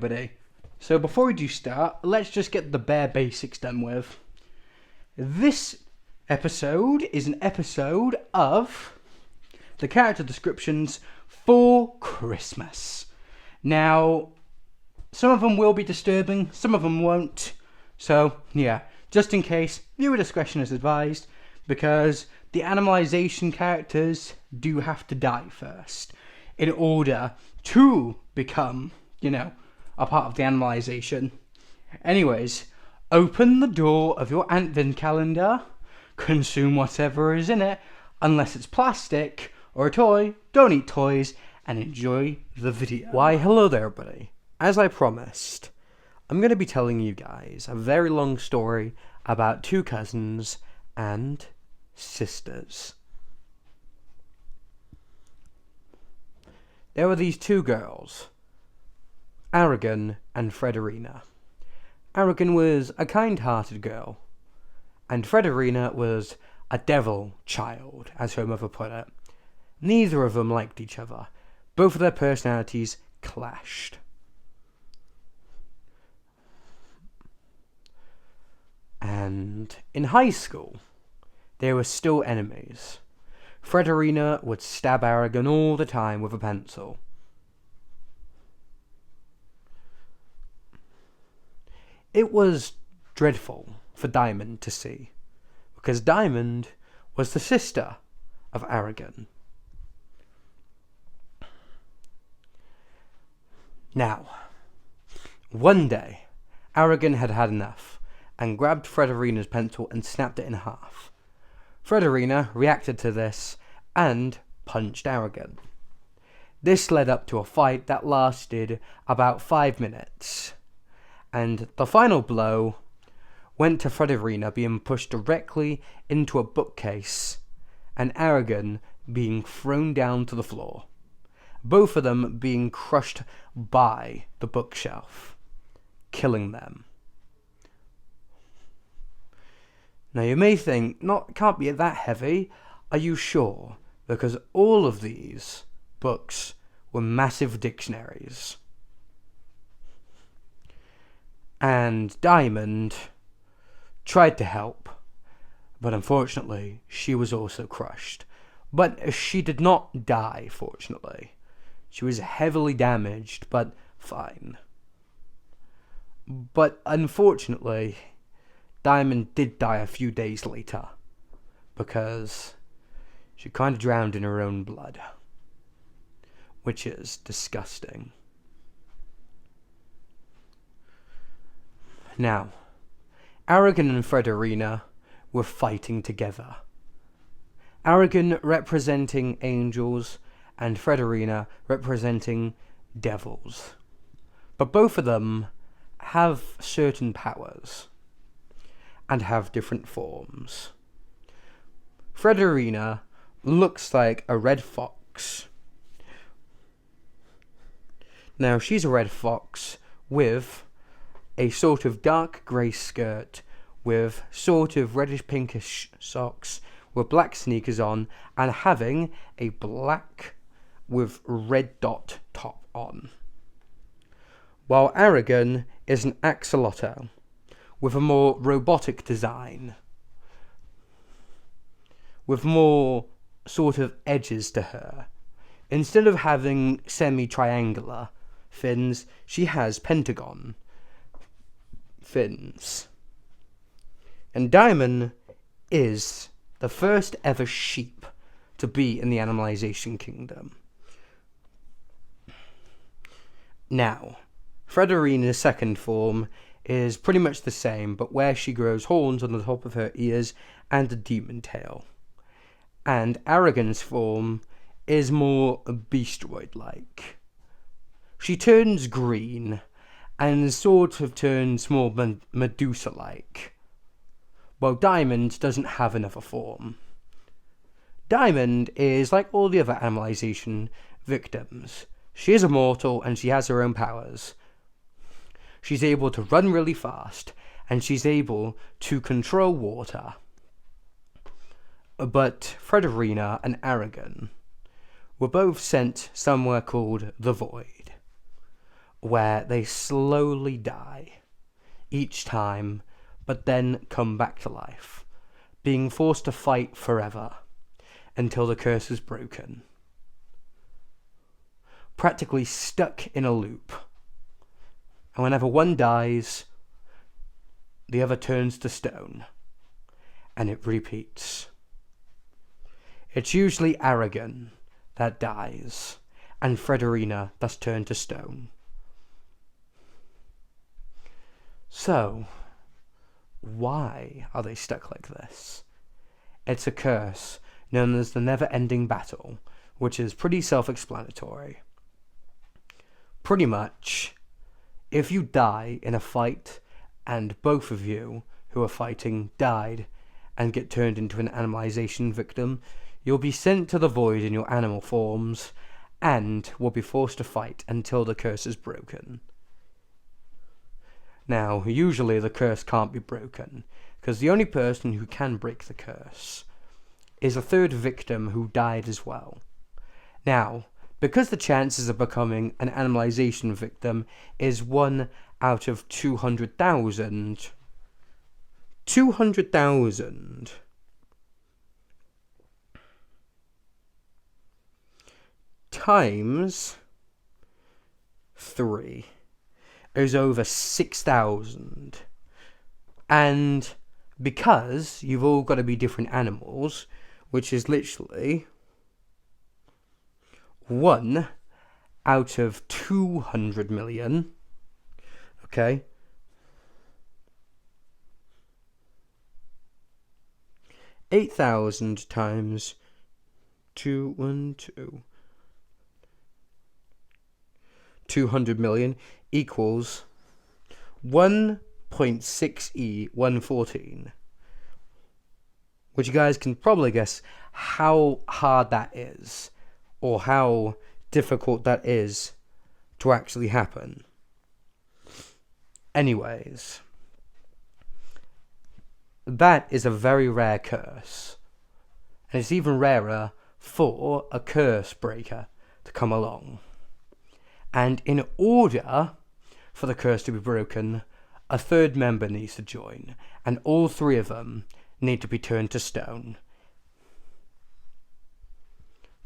everybody. So before we do start, let's just get the bare basics done with. This episode is an episode of the character descriptions for Christmas. Now, some of them will be disturbing, some of them won't. So, yeah, just in case, viewer discretion is advised, because the animalization characters do have to die first in order to become, a part of the animalization. Anyways, open the door of your Advent calendar, consume whatever is in it, unless it's plastic or a toy, don't eat toys, and enjoy the video. Why, hello there, everybody. As I promised, I'm going to be telling you guys a very long story about two cousins and sisters. There were these two girls, Aragon and Frederica. Aragon was a kind-hearted girl, and Frederica was a devil child, as her mother put it. Neither of them liked each other. Both of their personalities clashed. And in high school, they were still enemies. Frederica would stab Aragon all the time with a pencil. It was dreadful for Diamond to see, because Diamond was the sister of Aragon. Now, one day, Aragon had had enough and grabbed Frederica's pencil and snapped it in half. Frederica reacted to this and punched Aragon. This led up to a fight that lasted about 5 minutes, and the final blow went to Frederica being pushed directly into a bookcase and Aragon being thrown down to the floor, both of them being crushed by the bookshelf, killing them. Now you may think, it can't be that heavy. Are you sure? Because all of these books were massive dictionaries. And Diamond tried to help, but unfortunately she was also crushed. But she did not die, fortunately. She was heavily damaged, but fine. But unfortunately, Diamond did die a few days later, because she kind of drowned in her own blood, which is disgusting. Now, Aragon and Frederica were fighting together. Aragon representing angels and Frederica representing devils. But both of them have certain powers and have different forms. Frederica looks like a red fox. Now, she's a red fox with a sort of dark grey skirt with sort of reddish pinkish socks with black sneakers on and having a black with red dot top on. While Aragon is an axolotl with a more robotic design, with more sort of edges to her. Instead of having semi-triangular fins, she has pentagon fins. And Diamond is the first ever sheep to be in the animalization kingdom. Now, Frederica's second form is pretty much the same, but where she grows horns on the top of her ears and a demon tail. And Aragon's form is more beastroid-like. She turns green and sort of turns more Medusa-like, while Diamond doesn't have another form. Diamond is like all the other animalization victims. She is immortal and she has her own powers. She's able to run really fast, and she's able to control water. But Frederica and Aragon were both sent somewhere called the Void, where they slowly die each time, but then come back to life, being forced to fight forever until the curse is broken. Practically stuck in a loop. And whenever one dies, the other turns to stone, and it repeats. It's usually Aragon that dies, and Frederiina that's turned to stone. So, why are they stuck like this? It's a curse known as the never-ending battle, which is pretty self-explanatory. Pretty much, if you die in a fight and both of you who are fighting died and get turned into an animalization victim, you'll be sent to the void in your animal forms and will be forced to fight until the curse is broken. Now, usually the curse can't be broken, because the only person who can break the curse is a third victim who died as well. Now, because the chances of becoming an animalization victim is 1 out of 200,000, 200,000 times 3 is over 6,000. And because you've all got to be different animals, which is literally 1 out of 200 million, okay, 8,000 times 200 million equals 1.6E114, which you guys can probably guess how hard that is, or how difficult that is to actually happen. Anyways, that is a very rare curse, and it's even rarer for a curse breaker to come along. And in order for the curse to be broken, a third member needs to join, and all 3 of them need to be turned to stone.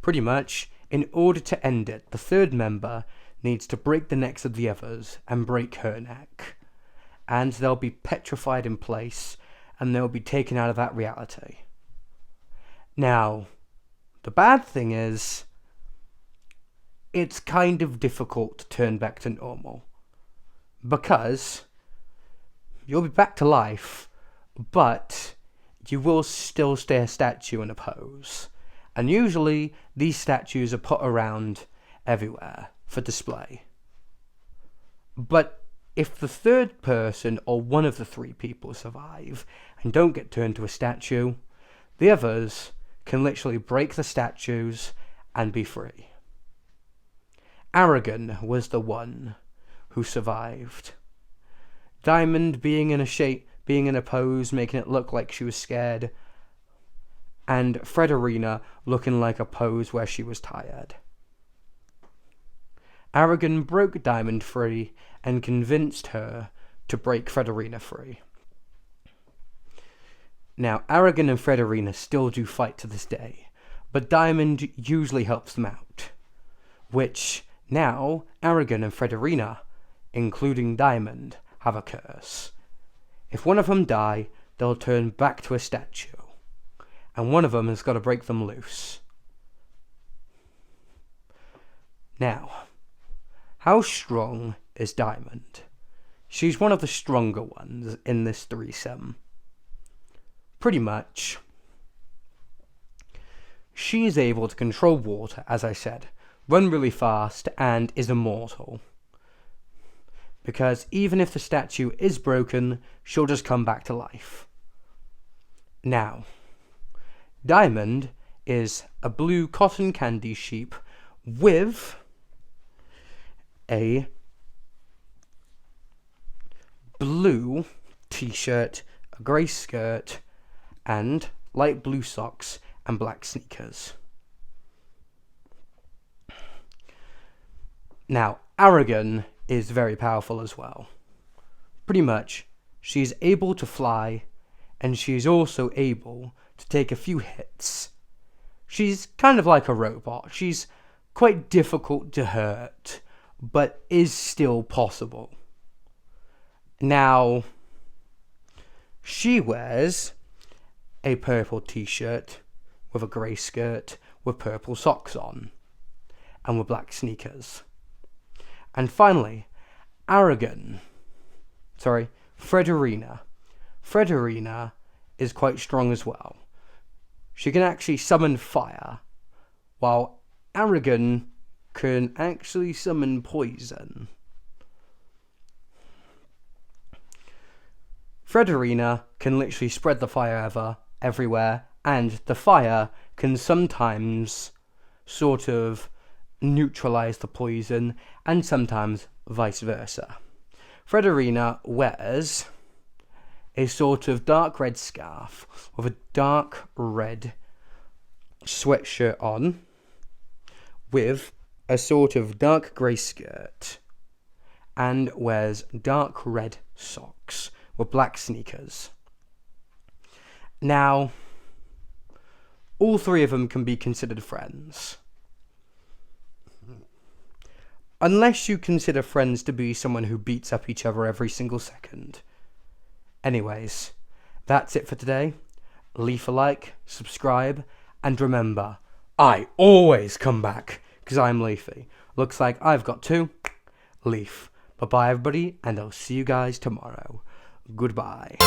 Pretty much, in order to end it, the third member needs to break the necks of the others and break her neck. And they'll be petrified in place, and they'll be taken out of that reality. Now, the bad thing is, it's kind of difficult to turn back to normal, because you'll be back to life, but you will still stay a statue in a pose. And usually these statues are put around everywhere for display. But if the third person or one of the 3 people survive and don't get turned to a statue, the others can literally break the statues and be free. Aragon was the one who survived. Diamond being in a pose, making it look like she was scared, and Frederiina looking like a pose where she was tired. Aragon broke Diamond free and convinced her to break Frederiina free. Now, Aragon and Frederiina still do fight to this day, but Diamond usually helps them out, which now Aragon and Frederiina, including Diamond, have a curse. If one of them die, they'll turn back to a statue, and one of them has got to break them loose. Now, how strong is Diamond? She's one of the stronger ones in this threesome. Pretty much. She is able to control water, as I said, run really fast, and is immortal. Because even if the statue is broken, she'll just come back to life. Now, Diamond is a blue cotton candy sheep with a blue t-shirt, a grey skirt, and light blue socks and black sneakers. Now, Aragon is very powerful as well. Pretty much, she's able to fly, and she's also able to take a few hits. She's kind of like a robot. She's quite difficult to hurt, but is still possible. Now, she wears a purple t-shirt with a grey skirt with purple socks on and with black sneakers. And finally, Frederiina. Frederiina is quite strong as well. She can actually summon fire, while Aragon can actually summon poison. Frederiina can literally spread the fire everywhere, and the fire can sometimes sort of neutralize the poison, and sometimes vice versa. Frederiina wears a sort of dark red scarf with a dark red sweatshirt on, with a sort of dark grey skirt, and wears dark red socks with black sneakers. Now, all three of them can be considered friends. Unless you consider friends to be someone who beats up each other every single second. Anyways, that's it for today. Leave a like, subscribe, and remember, I always come back, because I'm Leafy. Looks like I've got to leave. Bye-bye, everybody, and I'll see you guys tomorrow. Goodbye.